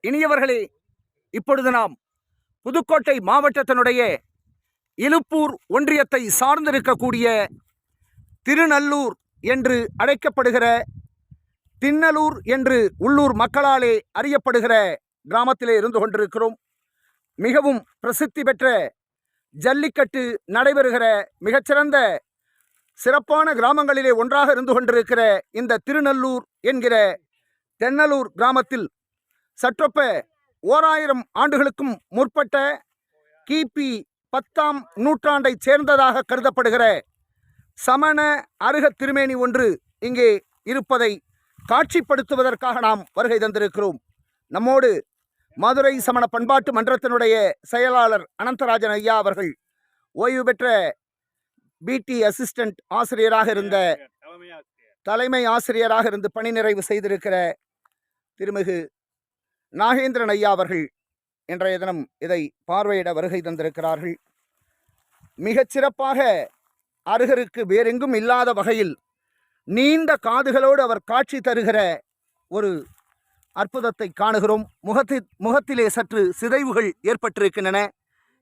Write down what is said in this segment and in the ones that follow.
இனியவர்களே, இப்பொழுது நாம் புதுக்கோட்டை மாவட்டத்தினுடைய இலுப்பூர் ஒன்றியத்தை சார்ந்திருக்கக்கூடிய திருநல்லூர் என்று அழைக்கப்படுகிற தின்னலூர் என்று உள்ளூர் மக்களாலே அறியப்படுகிற கிராமத்திலே இருந்து கொண்டிருக்கிறோம். மிகவும் பிரசித்தி பெற்ற ஜல்லிக்கட்டு நடைபெறுகிற மிகச்சிறந்த சிறப்பான கிராமங்களிலே ஒன்றாக இருந்து கொண்டிருக்கிற இந்த திருநல்லூர் என்கிற தென்னலூர் கிராமத்தில் சற்றொப்ப 1000 ஆண்டுகளுக்கும் முற்பட்ட கிபி 10ஆம் நூற்றாண்டைச் சேர்ந்ததாக கருதப்படுகிற சமண அருக திருமேனி ஒன்று இங்கே இருப்பதை காட்சிப்படுத்துவதற்காக நாம் வருகை தந்திருக்கிறோம். நம்மோடு மதுரை சமண பண்பாட்டு மன்றத்தினுடைய செயலாளர் அனந்தராஜன் ஐயா அவர்கள், ஓய்வு பெற்ற பிடி அசிஸ்டன்ட் ஆசிரியராக இருந்த தலைமை ஆசிரியராக இருந்து பணி நிறைவு செய்திருக்கிற திருமிகு நாகேந்திரன் ஐயா அவர்கள் இன்றைய தினம் இதை பார்வையிட வருகை தந்திருக்கிறார்கள். மிகச்சிறப்பாக அருகருக்கு வேறெங்கும் இல்லாத வகையில் நீண்ட காதுகளோடு அவர் காட்சி தருகிற ஒரு அற்புதத்தை காணுகிறோம். முகத்திலே சற்று சிதைவுகள் ஏற்பட்டிருக்கின்றன.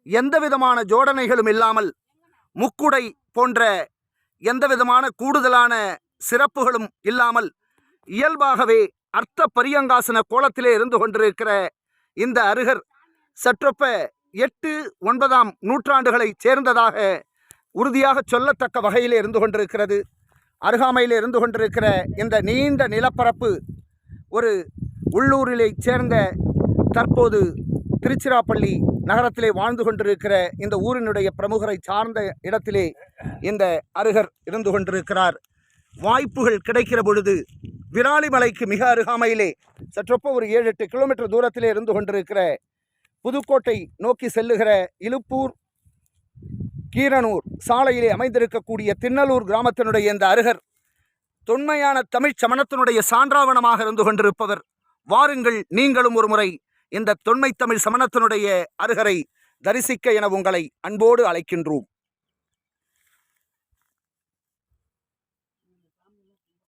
எந்த விதமான ஜோடனைகளும் இல்லாமல் முக்குடை போன்ற எந்த விதமான கூடுதலான சிறப்புகளும் இல்லாமல் இயல்பாகவே அர்த்த பரியங்காசன கோலத்திலே இருந்து கொண்டிருக்கிற இந்த அருகர் சற்றொப்ப 8-9ஆம் நூற்றாண்டுகளை சேர்ந்ததாக உறுதியாக சொல்லத்தக்க வகையிலே இருந்து கொண்டிருக்கிறது. அருகாமையில் இருந்து கொண்டிருக்கிற இந்த நீண்ட நிலப்பரப்பு ஒரு உள்ளூரிலே சேர்ந்த தற்போது திருச்சிராப்பள்ளி நகரத்திலே வாழ்ந்து கொண்டிருக்கிற இந்த ஊரினுடைய பிரமுகரை சார்ந்த இடத்திலே இந்த அருகர் இருந்து கொண்டிருக்கிறார். வாய்ப்புகள் கிடைக்கிற பொழுது விராலிமலைக்கு மிக அருகாமையிலே சற்றொப்ப ஒரு 7-8 கிலோமீட்டர் தூரத்திலே இருந்து கொண்டிருக்கிற புதுக்கோட்டை நோக்கி செல்லுகிற இலுப்பூர் கீரனூர் சாலையிலே அமைந்திருக்கக்கூடிய தின்னலூர் கிராமத்தினுடைய இந்த அருகர் தொன்மையான தமிழ் சமணத்தினுடைய சான்றாவணமாக இருந்து கொண்டிருப்பவர். வாருங்கள், நீங்களும் ஒரு முறை இந்த தொன்மை தமிழ் சமணத்தினுடைய அருகரை தரிசிக்க என உங்களை அன்போடு அழைக்கின்றோம்.